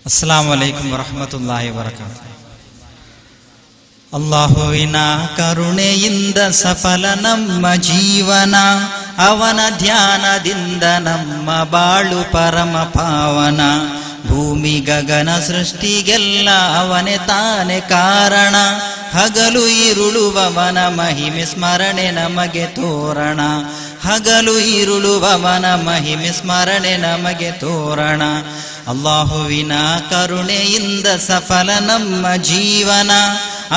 ಅಸ್ಸಲಾಮು ಅಲೈಕುಂ ವರಹಮತುಲ್ಲಾಹಿ ವಬರಕಾತುಹು. ಅಲ್ಲಾಹುವಿನ ಕರುಣೆಯಿಂದ ಸಫಲ ನಮ್ಮ ಜೀವನ, ಅವನ ಧ್ಯಾನದಿಂದ ನಮ್ಮ ಬಾಳು ಪರಮ ಪಾವನ. ಭೂಮಿ ಗಗನ ಸೃಷ್ಟಿಗೆಲ್ಲ ಅವನೇ ತಾನೇ ಕಾರಣ, ಹಗಲು ಇರುಳುವವನ ಮಹಿಮೆ ಸ್ಮರಣೆ ನಮಗೆ ತೋರಣ. ಹಗಲು ಇರುಳುವವನ ಮಹಿಮೆ ಸ್ಮರಣೆ ನಮಗೆ ತೋರಣ. ಅಲ್ಲಾಹುವಿನ ಕರುಣೆಯಿಂದ ಸಫಲ ನಮ್ಮ ಜೀವನ,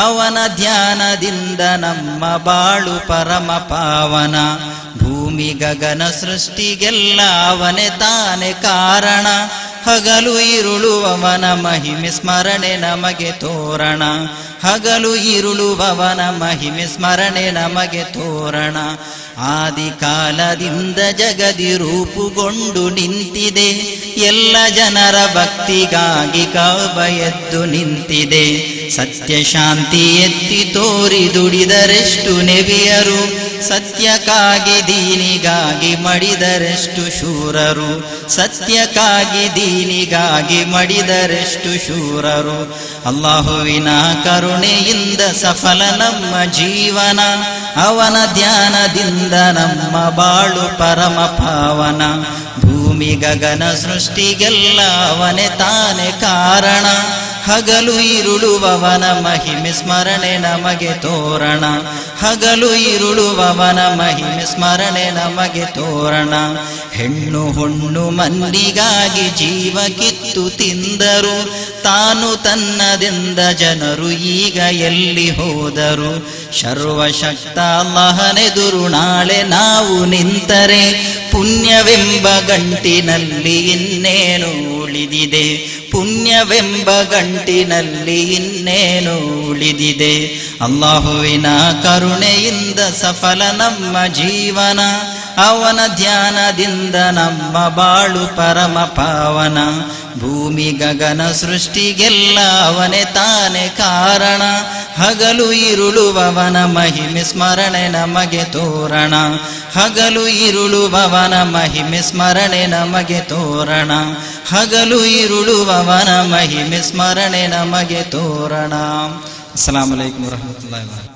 ಅವನ ಧ್ಯಾನದಿಂದ ನಮ್ಮ ಬಾಳು ಪರಮ ಪಾವನ. ಭೂಮಿ ಗಗನ ಸೃಷ್ಟಿಗೆಲ್ಲ ಅವನೇ ತಾನೇ ಕಾರಣ, ಹಗಲು ಇರುಳುವವನ ಮಹಿಮೆ ಸ್ಮರಣೆ ನಮಗೆ ತೋರಣ. ಹಗಲು ಇರುಳುವವನ ಮಹಿಮೆ ಸ್ಮರಣೆ ನಮಗೆ ತೋರಣ. ಆದಿ ಕಾಲದಿಂದ ಜಗದಿ ರೂಪುಗೊಂಡು ನಿಂತಿದೆ, ಎಲ್ಲ ಜನರ ಭಕ್ತಿಗಾಗಿ ಕಾಬ ಎದ್ದು ನಿಂತಿದೆ. ಸತ್ಯ ಶಾಂತಿ ಎತ್ತಿ ತೋರಿ ದುಡಿದರೆಷ್ಟು ನೆವಿಯರು, ಸತ್ಯಕ್ಕಾಗಿ ದೀನಿಗಾಗಿ ಮಡಿದರೆಷ್ಟು ಶೂರರು. ಸತ್ಯಕ್ಕಾಗಿ ದೀನಿಗಾಗಿ ಮಡಿದರೆಷ್ಟು ಶೂರರು. ಅಲ್ಲಾಹುವಿನ ಕರುಣೆಯಿಂದ ಸಫಲ ನಮ್ಮ ಜೀವನ, ಅವನ ಧ್ಯಾನದಿಂದ ನಮ್ಮ ಬಾಳು ಪರಮ ಪಾವನ. ಭೂಮಿ ಗಗನ ಸೃಷ್ಟಿಗೆಲ್ಲ ಅವನೇ ತಾನೇ ಕಾರಣ, ಹಗಲು ಇರುಳುವವನ ಮಹಿಮೆ ಸ್ಮರಣೆ ನಮಗೆ ತೋರಣ. ಹಗಲು ಇರುಳುವವನ ಮಹಿಮೆ ಸ್ಮರಣೆ ನಮಗೆ ತೋರಣ. ಹೆಣ್ಣು ಹೊಣ್ಣು ಮಂದಿಗಾಗಿ ಜೀವ ಕಿತ್ತು ತಿಂದರು, ತಾನು ತನ್ನದೆಂದ ಜನರು ಈಗ ಎಲ್ಲಿ ಹೋದರು. ಸರ್ವಶಕ್ತ ಅಲ್ಲಾಹನೆದುರು ನಾಳೆ ನಾವು ನಿಂತರೆ, ಪುಣ್ಯವೆಂಬ ಗಂಟಿನಲ್ಲಿ ಇನ್ನೇನು ಉಳಿದಿದೆ. ಪುಣ್ಯವೆಂಬ ಗಂಟಿನಲ್ಲಿ ಇನ್ನೇನು ಉಳಿದಿದೆ. ಅಲ್ಲಾಹುವಿನ ಕರುಣೆಯಿಂದ ಸಫಲ ನಮ್ಮ ಜೀವನ, ಅವನ ಧ್ಯಾನದಿಂದ ನಮ್ಮ ಬಾಳು ಪರಮ ಪಾವನ. ಭೂಮಿ ಗಗನ ಸೃಷ್ಟಿಗೆಲ್ಲ ಅವನೇ ತಾನೇ ಕಾರಣ, ಹಗಲು ಇರುಳುವವನ ಮಹಿಮೆ ಸ್ಮರಣೆ ನಮಗೆ ತೋರಣ. ಹಗಲು ಇರುಳುವವನ ಮಹಿಮೆ ಸ್ಮರಣೆ ನಮಗೆ ತೋರಣ. ಹಗಲು ಇರುಳುವವನ ಮಹಿಮೆ ಸ್ಮರಣೆ ನಮಗೆ ತೋರಣ. ಅಸ್ಸಲಾಮು ಅಲೈಕುಂ ವರಹಮತುಲ್ಲಾಹಿ ವಬರಕಾತುಹು.